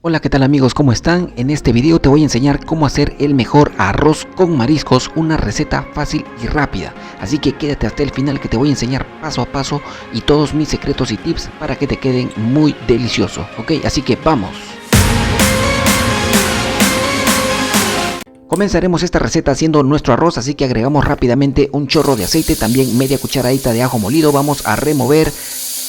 Hola, ¿qué tal amigos? ¿Cómo están? En este video te voy a enseñar cómo hacer el mejor arroz con mariscos, una receta fácil y rápida. Así que quédate hasta el final que te voy a enseñar paso a paso y todos mis secretos y tips para que te queden muy deliciosos, ¿ok? Así que vamos. Comenzaremos esta receta haciendo nuestro arroz, así que agregamos rápidamente un chorro de aceite, también media cucharadita de ajo molido. Vamos a remover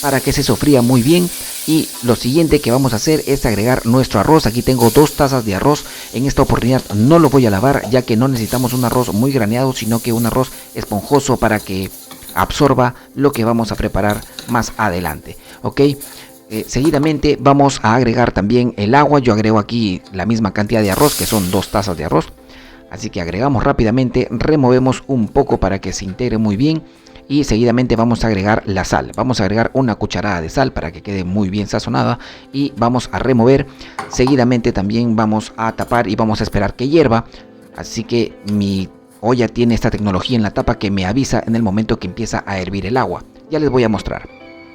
para que se sofría muy bien. Y lo siguiente que vamos a hacer es agregar nuestro arroz. Aquí tengo 2 tazas de arroz. En esta oportunidad no lo voy a lavar, ya que no necesitamos un arroz muy graneado, sino que un arroz esponjoso para que absorba lo que vamos a preparar más adelante, ¿ok? Seguidamente vamos a agregar también el agua. Yo agrego aquí la misma cantidad de arroz, que son 2 tazas de arroz. Así que agregamos rápidamente, removemos un poco para que se integre muy bien. Y seguidamente vamos a agregar la sal. Vamos a agregar una cucharada de sal para que quede muy bien sazonada. Y vamos a remover. Seguidamente también vamos a tapar y vamos a esperar que hierva. Así que mi olla tiene esta tecnología en la tapa que me avisa en el momento que empieza a hervir el agua. Ya les voy a mostrar.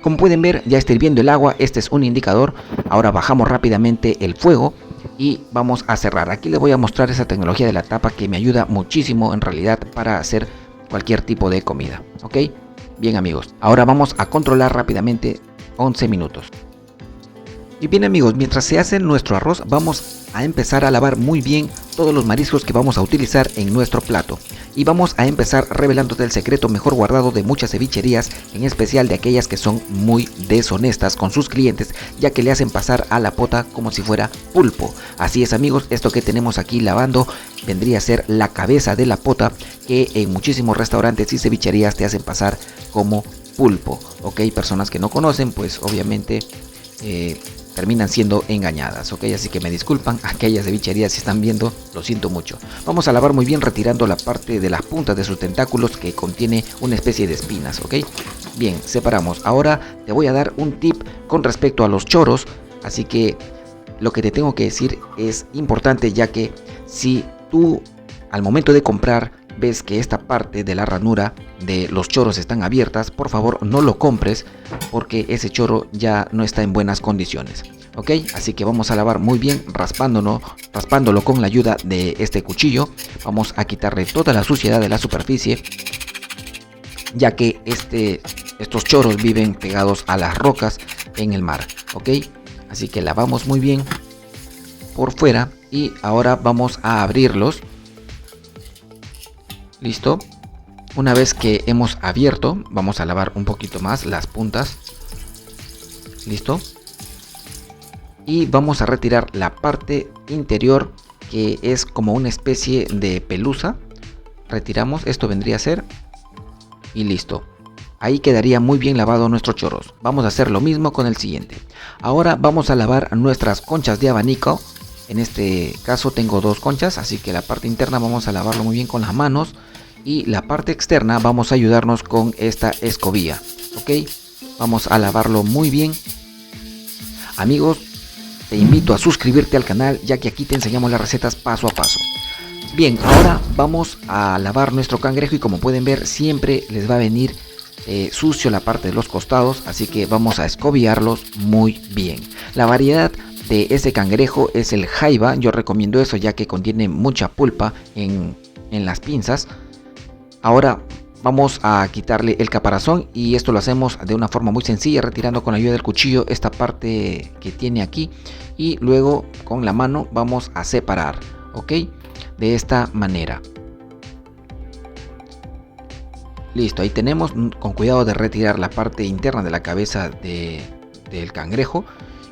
Como pueden ver, ya está hirviendo el agua. Este es un indicador. Ahora bajamos rápidamente el fuego y vamos a cerrar. Aquí les voy a mostrar esa tecnología de la tapa que me ayuda muchísimo en realidad para hacer cualquier tipo de comida, ¿ok? Bien amigos, ahora vamos a controlar rápidamente 11 minutos. Y bien amigos, mientras se hace nuestro arroz, vamos a empezar a lavar muy bien todos los mariscos que vamos a utilizar en nuestro plato. Y vamos a empezar revelándote el secreto mejor guardado de muchas cevicherías, en especial de aquellas que son muy deshonestas con sus clientes, ya que le hacen pasar a la pota como si fuera pulpo. Así es amigos, esto que tenemos aquí lavando vendría a ser la cabeza de la pota, que en muchísimos restaurantes y cevicherías te hacen pasar como pulpo, ¿ok? Personas que no conocen, pues obviamente terminan siendo engañadas, ¿ok? Así que me disculpan aquellas cevicherías si están viendo, lo siento mucho. Vamos a lavar muy bien retirando la parte de las puntas de sus tentáculos que contiene una especie de espinas, ¿ok? Bien, separamos. Ahora te voy a dar un tip con respecto a los choros, así que lo que te tengo que decir es importante, ya que si tú al momento de comprar ves que esta parte de la ranura de los choros están abiertas, por favor no lo compres, porque ese choro ya no está en buenas condiciones, ¿ok? Así que vamos a lavar muy bien raspándolo con la ayuda de este cuchillo. Vamos a quitarle toda la suciedad de la superficie, ya que estos choros viven pegados a las rocas en el mar, ¿ok? Así que lavamos muy bien por fuera y ahora vamos a abrirlos. Listo. Una vez que hemos abierto, vamos a lavar un poquito más las puntas. Listo. Y vamos a retirar la parte interior, que es como una especie de pelusa. Retiramos, esto vendría a ser. Y listo. Ahí quedaría muy bien lavado nuestros choros. Vamos a hacer lo mismo con el siguiente. Ahora vamos a lavar nuestras conchas de abanico. En este caso tengo 2 conchas, así que la parte interna vamos a lavarlo muy bien con las manos. Y la parte externa vamos a ayudarnos con esta escobilla, ¿ok? Vamos a lavarlo muy bien. Amigos, te invito a suscribirte al canal, ya que aquí te enseñamos las recetas paso a paso. Bien, ahora vamos a lavar nuestro cangrejo y como pueden ver siempre les va a venir sucio la parte de los costados, así que vamos a escobillarlos muy bien. La variedad de ese cangrejo es el jaiba. Yo recomiendo eso ya que contiene mucha pulpa en las pinzas. Ahora vamos a quitarle el caparazón y esto lo hacemos de una forma muy sencilla, retirando con la ayuda del cuchillo esta parte que tiene aquí y luego con la mano vamos a separar, ¿ok? De esta manera. Listo, ahí tenemos, con cuidado de retirar la parte interna de la cabeza del cangrejo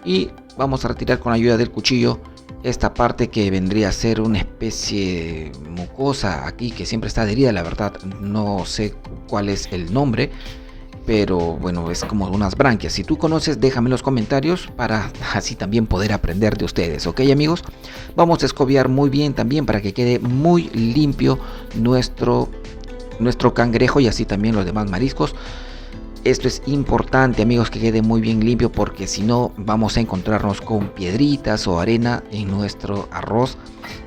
y vamos a retirar con la ayuda del cuchillo esta parte que vendría a ser una especie mucosa aquí que siempre está adherida. La verdad no sé cuál es el nombre, pero bueno, es como unas branquias. Si tú conoces, déjame en los comentarios para así también poder aprender de ustedes, ¿ok amigos? Vamos a escobiar muy bien también para que quede muy limpio nuestro cangrejo y así también los demás mariscos. Esto es importante amigos, que quede muy bien limpio, porque si no vamos a encontrarnos con piedritas o arena en nuestro arroz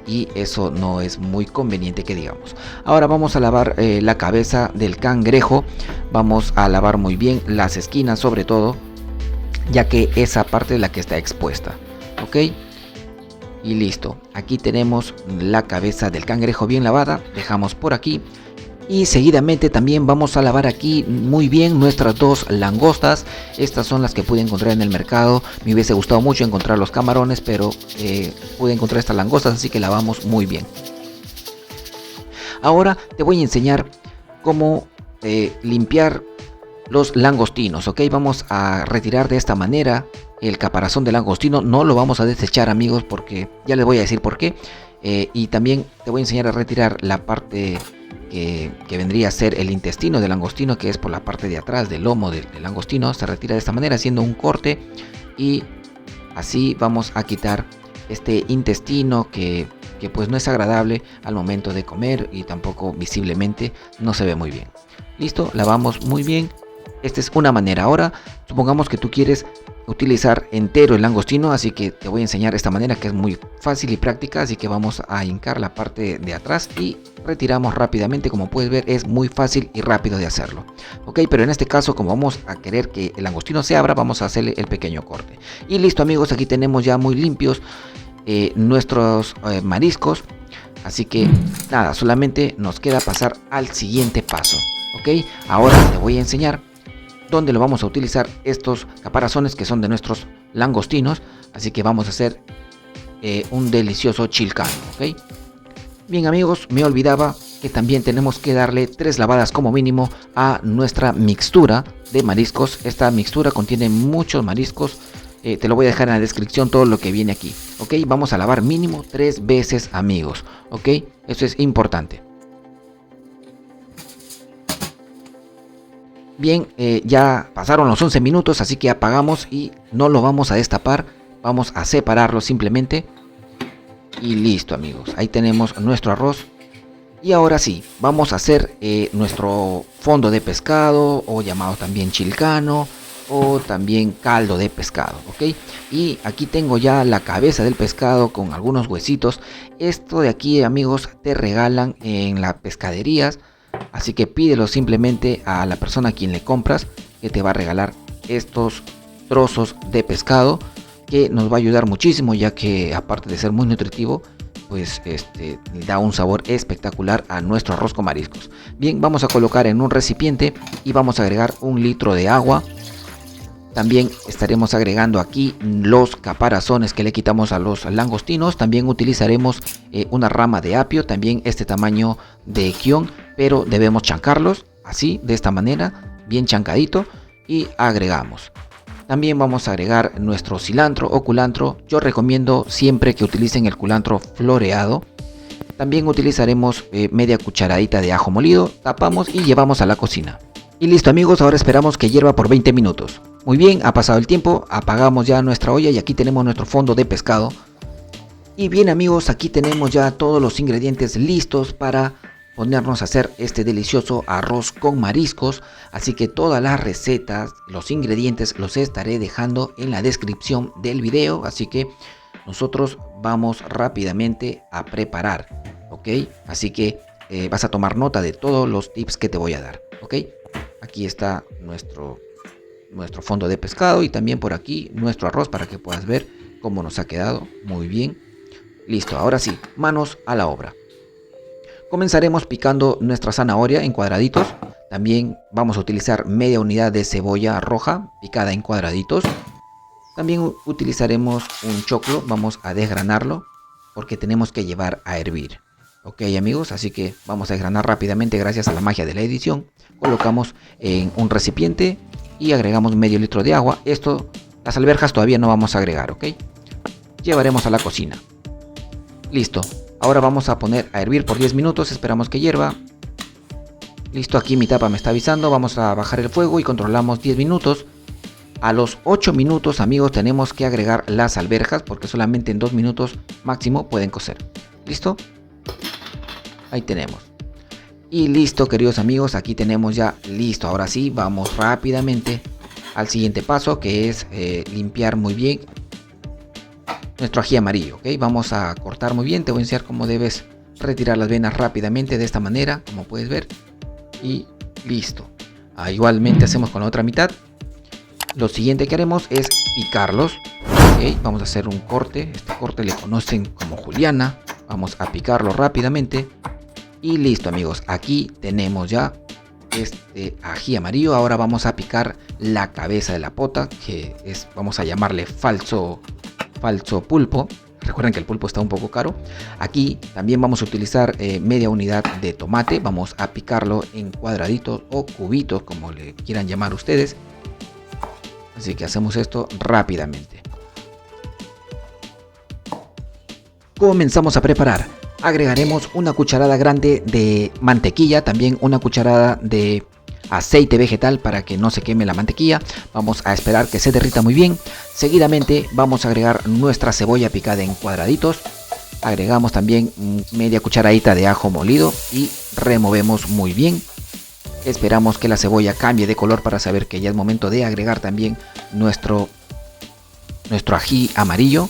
y eso no es muy conveniente que digamos. Ahora vamos a lavar la cabeza del cangrejo. Vamos a lavar muy bien las esquinas sobre todo, ya que esa parte es la que está expuesta, ¿ok? Y listo, aquí tenemos la cabeza del cangrejo bien lavada, dejamos por aquí. Y seguidamente también vamos a lavar aquí muy bien nuestras dos langostas. Estas son las que pude encontrar en el mercado. Me hubiese gustado mucho encontrar los camarones, pero pude encontrar estas langostas, así que lavamos muy bien. Ahora te voy a enseñar cómo limpiar los langostinos, ¿ok? Vamos a retirar de esta manera el caparazón del langostino. No lo vamos a desechar, amigos, porque ya les voy a decir por qué. Y también te voy a enseñar a retirar la parte que vendría a ser el intestino del langostino, que es por la parte de atrás del lomo del langostino. Se retira de esta manera haciendo un corte, y así vamos a quitar este intestino que pues no es agradable al momento de comer, y tampoco visiblemente no se ve muy bien. Listo, lavamos muy bien. Esta es una manera. Ahora supongamos que tú quieres utilizar entero el langostino, así que te voy a enseñar esta manera que es muy fácil y práctica. Así que vamos a hincar la parte de atrás y retiramos rápidamente. Como puedes ver, es muy fácil y rápido de hacerlo, ok. Pero en este caso, como vamos a querer que el langostino se abra, vamos a hacerle el pequeño corte. Y listo, amigos, aquí tenemos ya muy limpios nuestros mariscos. Así que nada, solamente nos queda pasar al siguiente paso, ok. Ahora te voy a enseñar dónde lo vamos a utilizar estos caparazones que son de nuestros langostinos. Así que vamos a hacer un delicioso chilcano, ok. Bien, amigos, me olvidaba que también tenemos que darle 3 lavadas como mínimo a nuestra mixtura de mariscos. Esta mixtura contiene muchos mariscos. Te lo voy a dejar en la descripción todo lo que viene aquí, ok. Vamos a lavar mínimo 3 veces, amigos, ok. Eso es importante. Bien, ya pasaron los 11 minutos, así que apagamos y no lo vamos a destapar. Vamos a separarlo simplemente. Y listo, amigos, ahí tenemos nuestro arroz. Y ahora sí, vamos a hacer nuestro fondo de pescado, o llamado también chilcano, o también caldo de pescado, ok. Y aquí tengo ya la cabeza del pescado con algunos huesitos. Esto de aquí, amigos, te regalan en las pescaderías. Así que pídelo simplemente a la persona a quien le compras, que te va a regalar estos trozos de pescado, que nos va a ayudar muchísimo, ya que aparte de ser muy nutritivo, pues da un sabor espectacular a nuestro arroz con mariscos. Bien, vamos a colocar en un recipiente y vamos a agregar 1 litro de agua. También estaremos agregando aquí los caparazones que le quitamos a los langostinos. También utilizaremos una rama de apio, también este tamaño de guión, pero debemos chancarlos así, de esta manera, bien chancadito, y agregamos. También vamos a agregar nuestro cilantro o culantro. Yo recomiendo siempre que utilicen el culantro floreado. También utilizaremos media cucharadita de ajo molido. Tapamos y llevamos a la cocina. Y listo, amigos, ahora esperamos que hierva por 20 minutos. Muy bien, ha pasado el tiempo, apagamos ya nuestra olla y aquí tenemos nuestro fondo de pescado. Y bien, amigos, aquí tenemos ya todos los ingredientes listos para ponernos a hacer este delicioso arroz con mariscos. Así que todas las recetas, los ingredientes los estaré dejando en la descripción del video. Así que nosotros vamos rápidamente a preparar, ok. Así que vas a tomar nota de todos los tips que te voy a dar, ok. Aquí está nuestro fondo de pescado, y también por aquí nuestro arroz, para que puedas ver cómo nos ha quedado. Muy bien, listo. Ahora sí, manos a la obra. Comenzaremos picando nuestra zanahoria en cuadraditos. También vamos a utilizar media unidad de cebolla roja picada en cuadraditos. También utilizaremos un choclo, vamos a desgranarlo porque tenemos que llevar a hervir, ok, amigos. Así que vamos a desgranar rápidamente gracias a la magia de la edición. Colocamos en un recipiente y agregamos medio litro de agua. Las alverjas todavía no vamos a agregar, ok. Llevaremos a la cocina. Listo, ahora vamos a poner a hervir por 10 minutos, esperamos que hierva. Listo, aquí mi tapa me está avisando, vamos a bajar el fuego y controlamos 10 minutos. A los 8 minutos, amigos, tenemos que agregar las alverjas, porque solamente en 2 minutos máximo pueden cocer. ¿Listo? Ahí tenemos. Y listo, queridos amigos, aquí tenemos ya listo. Ahora sí, vamos rápidamente al siguiente paso, que es limpiar muy bien nuestro ají amarillo, ¿ok? Vamos a cortar muy bien, te voy a enseñar cómo debes retirar las venas rápidamente, de esta manera, como puedes ver. Y listo. Igualmente hacemos con la otra mitad. Lo siguiente que haremos es picarlos. Ok, vamos a hacer un corte. Este corte le conocen como juliana. Vamos a picarlo rápidamente. Y listo, amigos. Aquí tenemos ya este ají amarillo. Ahora vamos a picar la cabeza de la pota, que es, vamos a llamarle falso pulpo. Recuerden que el pulpo está un poco caro. Aquí también vamos a utilizar media unidad de tomate. Vamos a picarlo en cuadraditos o cubitos, como le quieran llamar ustedes. Así que hacemos esto rápidamente. Comenzamos a preparar. Agregaremos una cucharada grande de mantequilla, también una cucharada de aceite vegetal para que no se queme la mantequilla. Vamos a esperar que se derrita muy bien. Seguidamente vamos a agregar nuestra cebolla picada en cuadraditos. Agregamos también media cucharadita de ajo molido y removemos muy bien. Esperamos que la cebolla cambie de color para saber que ya es momento de agregar también nuestro ají amarillo.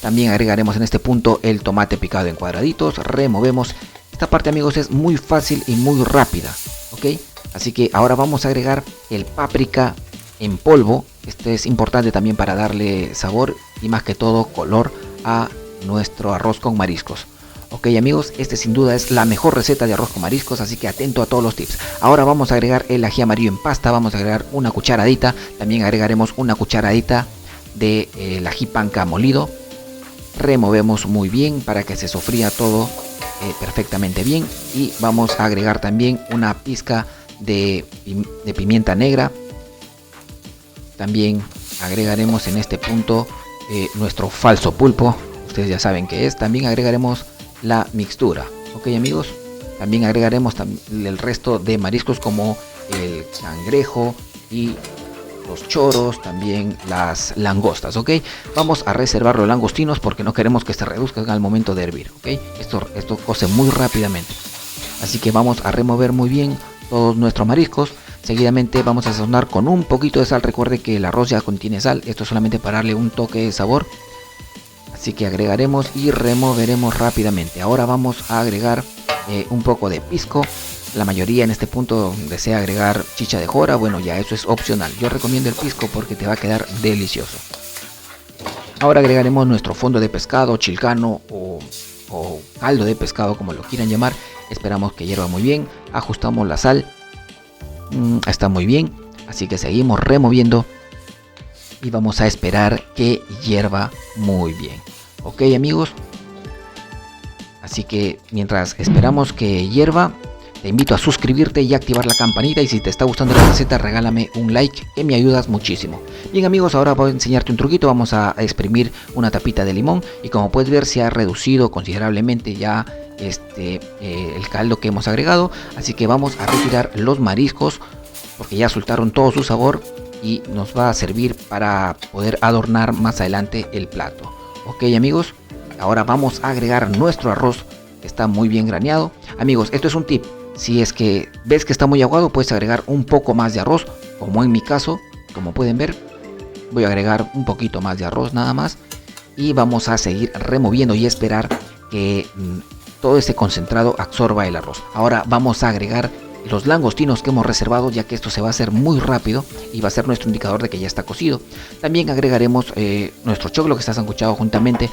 También agregaremos en este punto el tomate picado en cuadraditos. Removemos. Esta parte, amigos, es muy fácil y muy rápida, ¿ok? Así que ahora vamos a agregar el páprica en polvo. Este es importante también para darle sabor y más que todo color a nuestro arroz con mariscos. Ok, amigos, este sin duda es la mejor receta de arroz con mariscos, así que atento a todos los tips. Ahora vamos a agregar el ají amarillo en pasta. Vamos a agregar una cucharadita. También agregaremos una cucharadita de ají panca molido. Removemos muy bien para que se sofría todo perfectamente bien. Y vamos a agregar también una pizca de pimienta negra. También agregaremos en este punto nuestro falso pulpo. Ustedes ya saben qué es. También agregaremos la mixtura. Ok, amigos. También agregaremos el resto de mariscos como el cangrejo y los choros, también las langostas, ok. Vamos a reservar los langostinos porque no queremos que se reduzcan al momento de hervir, ok. Esto cose muy rápidamente, así que vamos a remover muy bien todos nuestros mariscos. Seguidamente vamos a sazonar con un poquito de sal. Recuerde que el arroz ya contiene sal, esto es solamente para darle un toque de sabor. Así que agregaremos y removeremos rápidamente. Ahora vamos a agregar un poco de pisco. La mayoría en este punto desea agregar chicha de jora. Bueno, ya eso es opcional. Yo recomiendo el pisco porque te va a quedar delicioso. Ahora agregaremos nuestro fondo de pescado, chilcano o caldo de pescado, como lo quieran llamar. Esperamos que hierva muy bien. Ajustamos la sal. Está muy bien. Así que seguimos removiendo. Y vamos a esperar que hierva muy bien. Ok, amigos. Así que mientras esperamos que hierva, te invito a suscribirte y activar la campanita. Y si te está gustando la receta, regálame un like, que me ayudas muchísimo. Bien, amigos, ahora voy a enseñarte un truquito. Vamos a exprimir una tapita de limón. Y como puedes ver, se ha reducido considerablemente ya el caldo que hemos agregado. Así que vamos a retirar los mariscos porque ya soltaron todo su sabor. Y nos va a servir para poder adornar más adelante el plato. Ok, amigos, ahora vamos a agregar nuestro arroz, que está muy bien graneado. Amigos, esto es un tip. Si es que ves que está muy aguado, puedes agregar un poco más de arroz, como en mi caso. Como pueden ver, voy a agregar un poquito más de arroz nada más. Y vamos a seguir removiendo y esperar que todo ese concentrado absorba el arroz. Ahora vamos a agregar los langostinos que hemos reservado, ya que esto se va a hacer muy rápido y va a ser nuestro indicador de que ya está cocido. También agregaremos nuestro choclo que está sancochado juntamente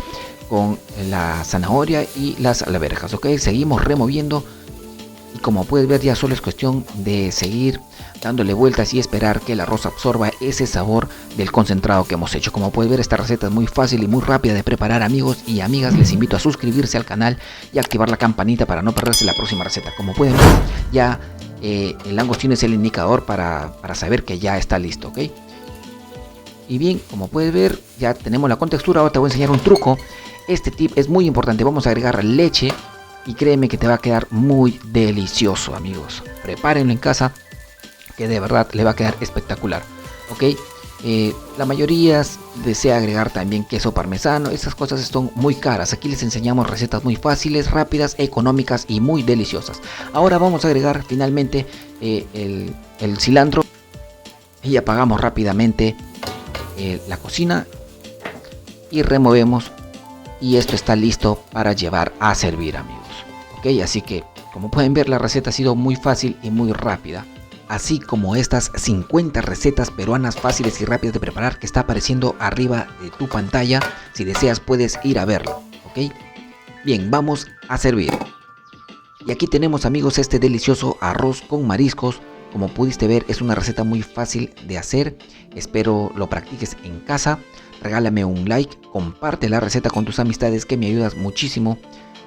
con la zanahoria y las alverjas. Ok, seguimos removiendo y como puedes ver, ya solo es cuestión de seguir dándole vueltas y esperar que el arroz absorba ese sabor del concentrado que hemos hecho. Como puedes ver, esta receta es muy fácil y muy rápida de preparar, amigos y amigas. Les invito a suscribirse al canal y activar la campanita para no perderse la próxima receta. Como pueden ver, ya el langostino es el indicador para saber que ya está listo, ¿ok? Y bien, como puedes ver, ya tenemos la contextura. Ahora te voy a enseñar un truco. Este tip es muy importante. Vamos a agregar leche y créeme que te va a quedar muy delicioso, amigos. Prepárenlo en casa, que de verdad le va a quedar espectacular, ¿ok? La mayoría desea agregar también queso parmesano. Esas cosas son muy caras. Aquí les enseñamos recetas muy fáciles, rápidas, económicas y muy deliciosas. Ahora vamos a agregar finalmente el cilantro y apagamos rápidamente la cocina y removemos, y esto está listo para llevar a servir, amigos. Ok, así que como pueden ver, la receta ha sido muy fácil y muy rápida. así como estas 50 recetas peruanas fáciles y rápidas de preparar que está apareciendo arriba de tu pantalla. Si deseas puedes ir a verlo, ¿ok? Bien, vamos a servir. Y aquí tenemos, amigos, este delicioso arroz con mariscos. Como pudiste ver, es una receta muy fácil de hacer. Espero lo practiques en casa. Regálame un like, comparte la receta con tus amistades, que me ayudas muchísimo.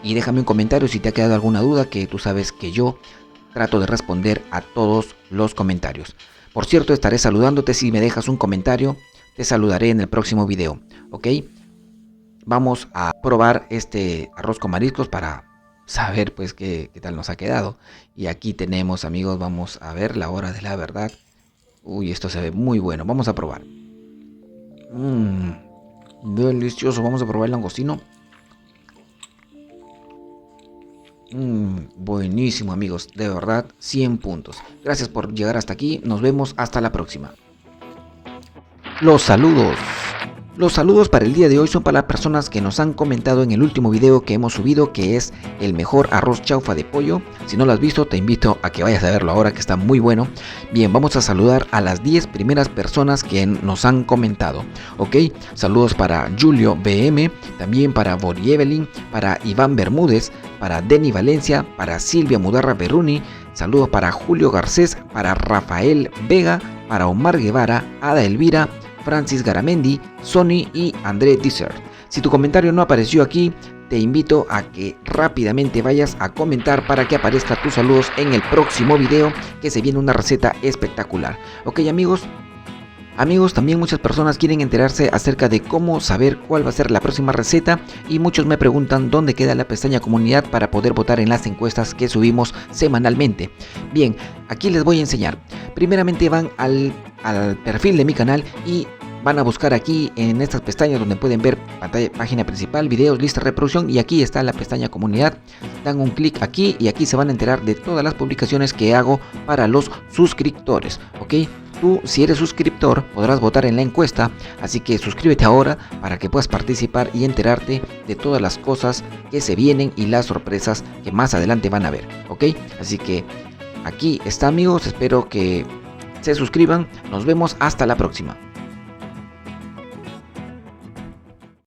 Y déjame un comentario si te ha quedado alguna duda, que tú sabes que yo trato de responder a todos los comentarios. Por cierto, estaré saludándote si me dejas un comentario. Te saludaré en el próximo video, ¿ok? Vamos a probar este arroz con mariscos para saber pues qué tal nos ha quedado. Y aquí tenemos, amigos, vamos a ver la hora de la verdad. Uy, esto se ve muy bueno. Vamos a probar. Delicioso. Vamos a probar el langostino. Buenísimo, amigos, de verdad, 100 puntos. Gracias por llegar hasta aquí, nos vemos hasta la próxima. Los saludos para el día de hoy son para las personas que nos han comentado en el último video que hemos subido, que es el mejor arroz chaufa de pollo. Si no lo has visto, te invito a que vayas a verlo ahora, que está muy bueno. Bien, vamos a saludar a las 10 primeras personas que nos han comentado, ¿ok? Saludos para Julio BM, también para Bori Evelyn, para Iván Bermúdez, para Denny Valencia, para Silvia Mudarra Berruni. Saludos para Julio Garcés, para Rafael Vega, para Omar Guevara, Ada Elvira, Francis Garamendi, Sony y André Dissert. Si tu comentario no apareció aquí, te invito a que rápidamente vayas a comentar para que aparezca tus saludos en el próximo video, que se viene una receta espectacular. Ok, amigos. También muchas personas quieren enterarse acerca de cómo saber cuál va a ser la próxima receta, y muchos me preguntan dónde queda la pestaña comunidad para poder votar en las encuestas que subimos semanalmente. Bien, aquí les voy a enseñar. Primeramente van al perfil de mi canal y van a buscar aquí en estas pestañas donde pueden ver pantalla, página principal, videos, lista de reproducción, y aquí está la pestaña comunidad. Dan un clic aquí y aquí se van a enterar de todas las publicaciones que hago para los suscriptores, ¿ok? Tú, si eres suscriptor, podrás votar en la encuesta, así que suscríbete ahora para que puedas participar y enterarte de todas las cosas que se vienen y las sorpresas que más adelante van a ver, ¿ok? Así que aquí está, amigos, espero que se suscriban, nos vemos hasta la próxima.